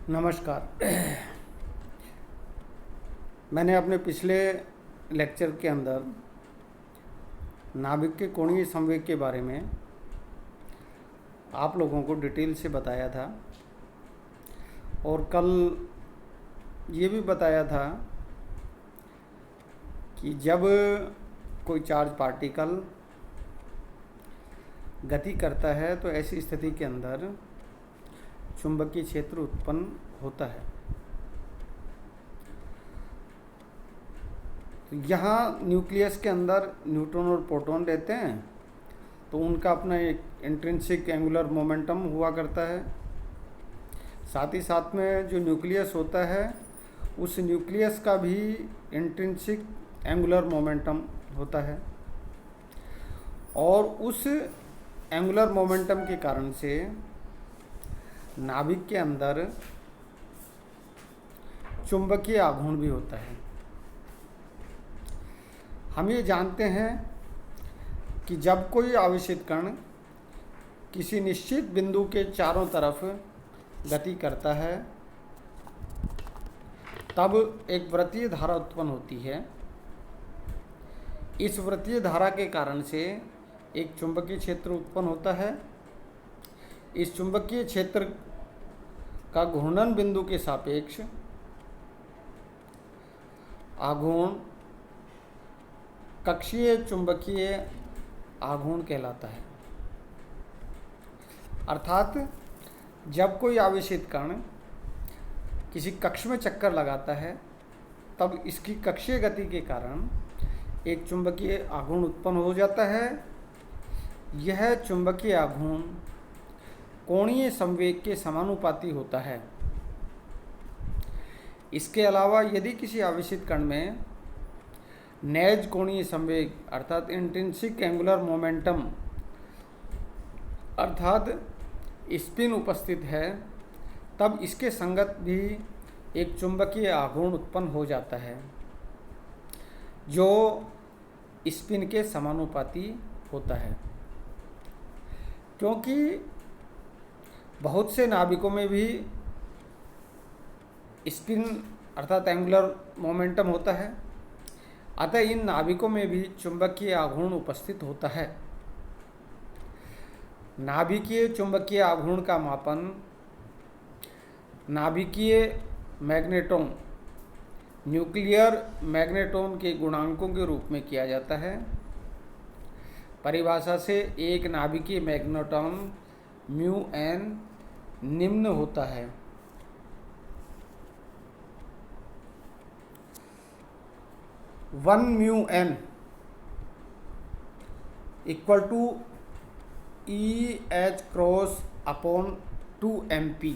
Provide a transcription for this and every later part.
नमस्कार। मैंने अपने पिछले लेक्चर के अंदर नाभिक के कोणीय संवेग के बारे में आप लोगों को डिटेल से बताया था और कल ये भी बताया था कि जब कोई चार्ज पार्टिकल गति करता है तो ऐसी स्थिति के अंदर चुंबकीय क्षेत्र उत्पन्न होता है। तो यहाँ न्यूक्लियस के अंदर न्यूट्रॉन और प्रोटॉन रहते हैं, तो उनका अपना एक इंट्रिंसिक एंगुलर मोमेंटम हुआ करता है। साथ ही साथ में जो न्यूक्लियस होता है उस न्यूक्लियस का भी इंट्रिंसिक एंगुलर मोमेंटम होता है और उस एंगुलर मोमेंटम के कारण से नाभिक के अंदर चुंबकीय आघूर्ण भी होता है। हम ये जानते हैं कि जब कोई आवेशित कण किसी निश्चित बिंदु के चारों तरफ गति करता है तब एक वृत्तीय धारा उत्पन्न होती है। इस वृत्तीय धारा के कारण से एक चुंबकीय क्षेत्र उत्पन्न होता है। इस चुंबकीय क्षेत्र का घूर्णन बिंदु के सापेक्ष आघूर्ण कक्षीय चुंबकीय आघूर्ण कहलाता है। अर्थात जब कोई आवेशित कण किसी कक्ष में चक्कर लगाता है तब इसकी कक्षीय गति के कारण एक चुंबकीय आघूर्ण उत्पन्न हो जाता है। यह चुंबकीय आघूर्ण कोणीय संवेग के समानुपाती होता है। इसके अलावा यदि किसी आवेशित कण में नैज कोणीय संवेग अर्थात इंट्रिंसिक एंगुलर मोमेंटम अर्थात स्पिन उपस्थित है तब इसके संगत भी एक चुंबकीय आघूर्ण उत्पन्न हो जाता है जो स्पिन के समानुपाती होता है। क्योंकि बहुत से नाभिकों में भी स्पिन अर्थात एंगुलर मोमेंटम होता है, अतः इन नाभिकों में भी चुंबकीय आघूर्ण उपस्थित होता है। नाभिकीय चुंबकीय आघूर्ण का मापन नाभिकीय मैग्नेटोन न्यूक्लियर मैग्नेटोन के गुणांकों के रूप में किया जाता है। परिभाषा से एक नाभिकीय मैग्नेटोन म्यू एन निम्न होता है। One mu N equal to E H cross upon 2 MP,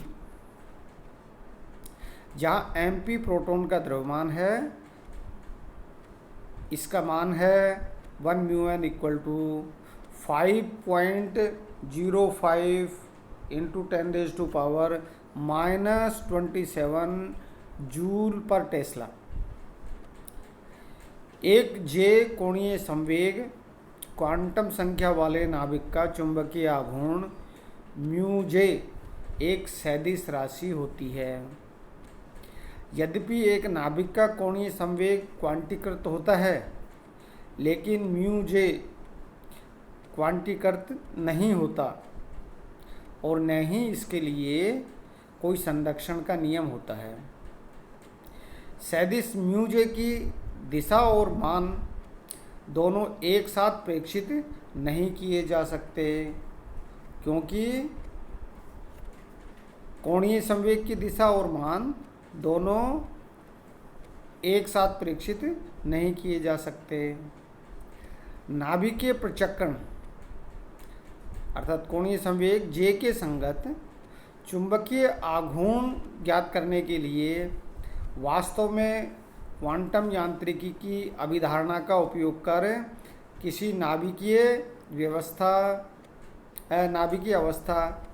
जहाँ MP प्रोटॉन का द्रव्यमान है। इसका मान है 1 mu N equal to 5.05 into 10⁻⁻27 joule per tesla. एक जे कोणीय संवेग क्वांटम संख्या वाले नाभिक का चुंबकीय आघूर्ण म्यू जे एक सदिश राशि होती है। यद्यपि एक नाभिक का कोणीय संवेग क्वांटीकृत होता है लेकिन म्यू जे क्वांटीकृत नहीं होता और न ही इसके लिए कोई संरक्षण का नियम होता है। सदिश म्यू जे की दिशा और मान दोनों एक साथ प्रेक्षित नहीं किए जा सकते क्योंकि कोणीय संवेग की दिशा और मान दोनों एक साथ प्रेक्षित नहीं किए जा सकते। नाभिकीय प्रचक्रण अर्थात कोणीय संवेग जे के संगत चुंबकीय आघूर्ण ज्ञात करने के लिए वास्तव में क्वांटम यांत्रिकी की अभिधारणा का उपयोग कर किसी नाभिकीय अवस्था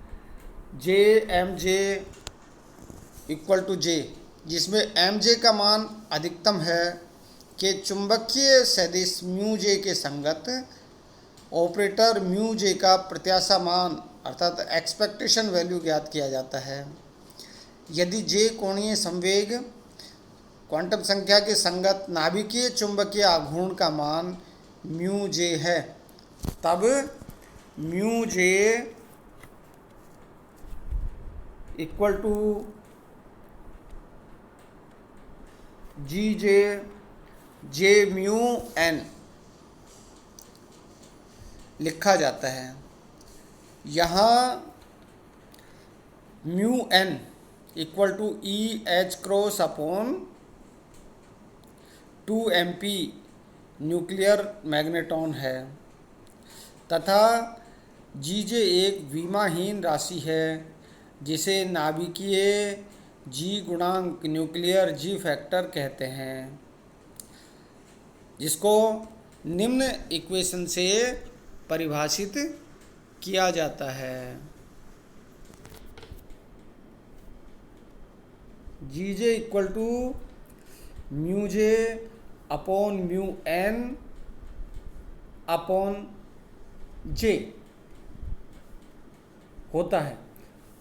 जे एम जे इक्वल टू जे जिसमें एम जे का मान अधिकतम है के चुंबकीय सदिश म्यू जे के संगत ऑपरेटर म्यू जे का प्रत्याशा मान अर्थात एक्सपेक्टेशन वैल्यू ज्ञात किया जाता है। यदि जे कोणीय संवेग क्वांटम संख्या के संगत नाभिकीय चुंबकीय आघूर्ण का मान म्यू जे है, तब mu J equal to G J mu N लिखा जाता है। यहाँ mu N equal to E H cross upon 2 MP nuclear magneton है तथा जी जे एक विमाहीन राशि है जिसे नाभिकीय जी गुणांक न्यूक्लियर जी फैक्टर कहते हैं, जिसको निम्न इक्वेशन से परिभाषित किया जाता है। G J equal to mu J upon mu N upon J होता है,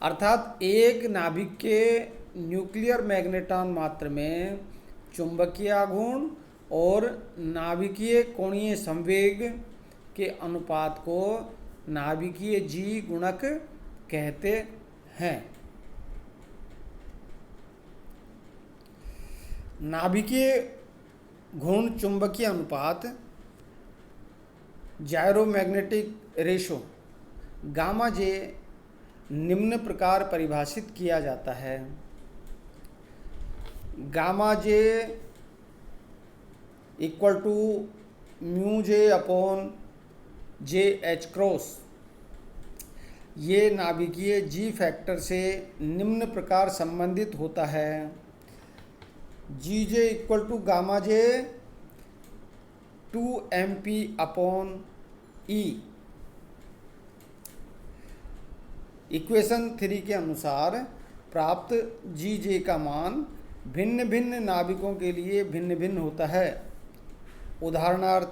अर्थात एक नाभिक के न्यूक्लियर मैग्नेटॉन मात्र में चुंबकीय आघूर्ण और नाभिकीय कोणीय संवेग के अनुपात को नाभिकीय जी गुणक कहते हैं। नाभिकीय घूर्ण चुंबकीय अनुपात जायरोमैग्नेटिक रेशो गामा जे निम्न प्रकार परिभाषित किया जाता है। Gamma J equal to mu J upon J H cross, ये नाभिकीय जी फैक्टर से निम्न प्रकार संबंधित होता है। G J equal to gamma J 2 MP upon E. Equation 3 के अनुसार प्राप्त जी जे का मान भिन्न भिन्न नाभिकों के लिए भिन्न भिन्न होता है। उदाहरणार्थ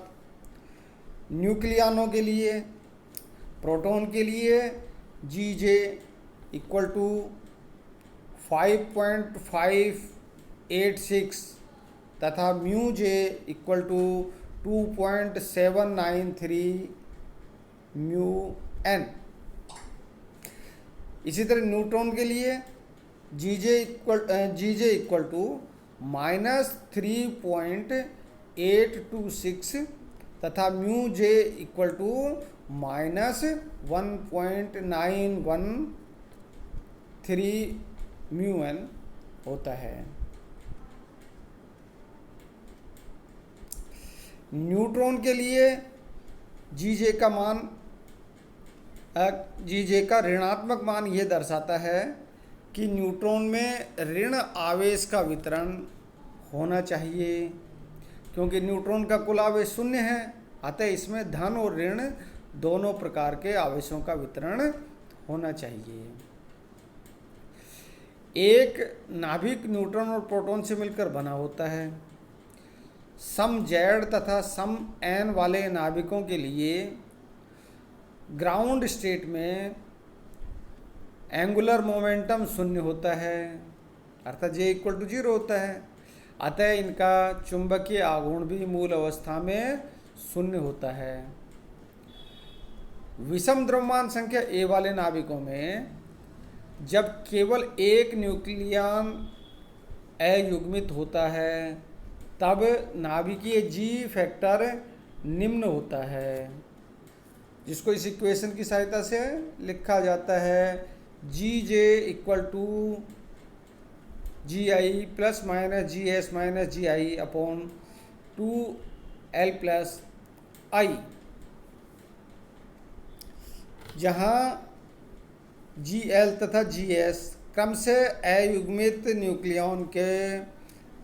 न्यूक्लियनों के लिए, प्रोटॉन के लिए जी जे इक्वल टू 5.586 तथा mu J equal to 2.793 mu N. इसी तरह न्यूट्रॉन के लिए जी जे इक्वल टू -3.826 तथा mu J equal to -1.913 mu N होता है। न्यूट्रॉन के लिए जी जे का मान जी जे का ऋणात्मक मान यह दर्शाता है कि न्यूट्रॉन में ऋण आवेश का वितरण होना चाहिए, क्योंकि न्यूट्रॉन का कुल आवेश शून्य है, अतः इसमें धन और ऋण दोनों प्रकार के आवेशों का वितरण होना चाहिए। एक नाभिक न्यूट्रॉन और प्रोटॉन से मिलकर बना होता है। सम जेड तथा सम एन वाले नाभिकों के लिए ग्राउंड स्टेट में एंगुलर मोमेंटम शून्य होता है, अर्थात जे इक्वल टू 0 होता है, अतः इनका चुंबकीय आघूर्ण भी मूल अवस्था में शून्य होता है। विषम द्रव्यमान संख्या ए वाले नाभिकों में जब केवल एक न्यूक्लियन अयुग्मित होता है तब नाभिकीय जी फैक्टर निम्न होता है, जिसको इस इक्वेशन की सहायता से लिखा जाता है। G J equal to G I plus minus G S minus G I upon 2L plus I, जहाँ जी एल तथा जी एस क्रम से अयुग्मित न्यूक्लियन के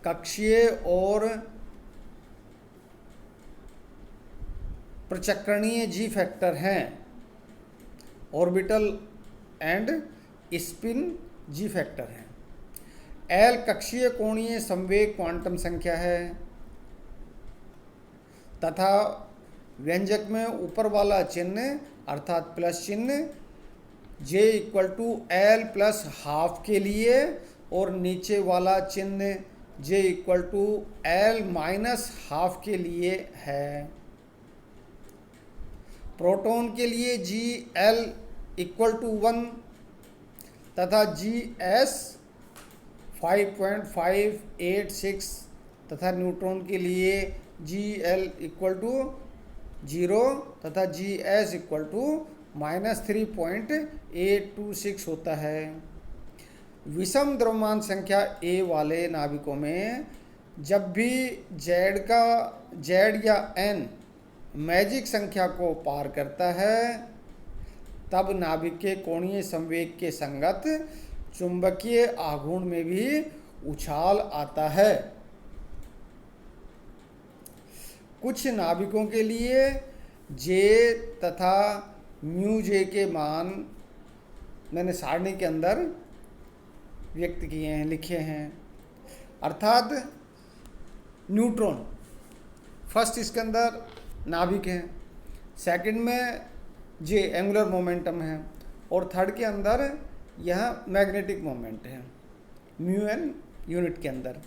कक्षीय और प्रचक्रणीय जी फैक्टर हैं। Orbital and spin ji factor हैं। एल कक्षीय कोणीय संवेग क्वांटम संख्या है तथा व्यंजक में ऊपर वाला चिन्ह अर्थात प्लस चिन्ह J equal to L plus half के लिए और नीचे वाला चिन्ह J equal to L minus half के लिए है। प्रोटॉन के लिए GL इक्वल टू 1 तथा GS 5.586 तथा न्यूट्रॉन के लिए GL इक्वल टू 0 तथा GS इक्वल टू -3.826 होता है। विषम द्रव्यमान संख्या A वाले नाभिकों में जब भी Z या N मैजिक संख्या को पार करता है तब नाभिक के कोणीय संवेग के संगत चुंबकीय आघूर्ण में भी उछाल आता है। कुछ नाभिकों के लिए J तथा μJ के मान मैंने सारणी के अंदर व्यक्त किए हैं, लिखे हैं। अर्थात न्यूट्रॉन फर्स्ट इसके अंदर नाभिक है, सेकंड में J एंगुलर मोमेंटम है और थर्ड के अंदर यह मैग्नेटिक मोमेंट है μn यूनिट के अंदर।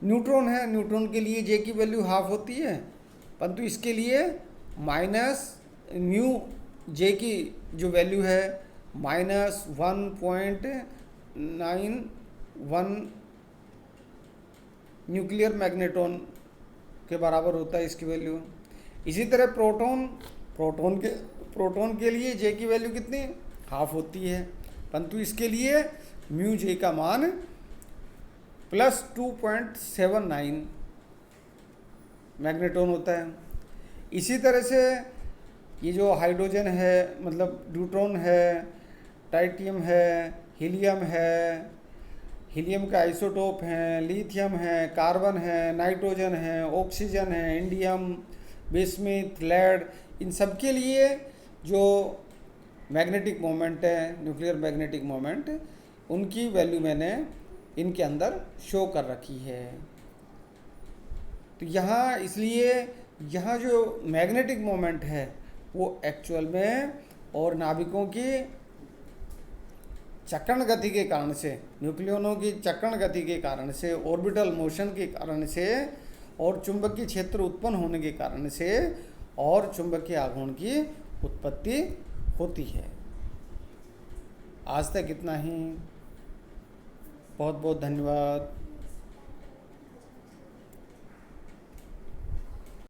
न्यूट्रॉन है, न्यूट्रॉन के लिए J की वैल्यू हाफ होती है, परंतु इसके लिए माइनस म्यू J की जो वैल्यू है -1.91 न्यूक्लियर मैग्नेटॉन के बराबर होता है इसकी वैल्यू। इसी तरह प्रोटॉन के लिए J की वैल्यू कितनी हाफ होती है, परंतु इसके लिए म्यू J का मान +2.79 मैग्नेटॉन होता है। इसी तरह से ये जो हाइड्रोजन है, मतलब ड्यूट्रॉन है, टाइटियम है, हीलियम है, हीलियम का आइसोटोप हैं, लिथियम है, कार्बन है, नाइट्रोजन है, ऑक्सीजन है, इंडियम, बिस्मिथ, लेड, इन सब के लिए जो मैग्नेटिक मोमेंट है, न्यूक्लियर मैग्नेटिक मोमेंट, उनकी वैल्यू मैंने इनके अंदर शो कर रखी है। तो यहाँ इसलिए यहाँ जो मैग्नेटिक मोमेंट है वो एक्चुअल में और नाभिकों की चक्रण गति के कारण से, न्यूक्लियनों की चक्रण गति के कारण से, ऑर्बिटल मोशन के कारण से और चुंबकीय क्षेत्र उत्पन्न होने के कारण से और चुंबकीय आघूर्ण की उत्पत्ति होती है। आज तक इतना ही। बहुत बहुत धन्यवाद।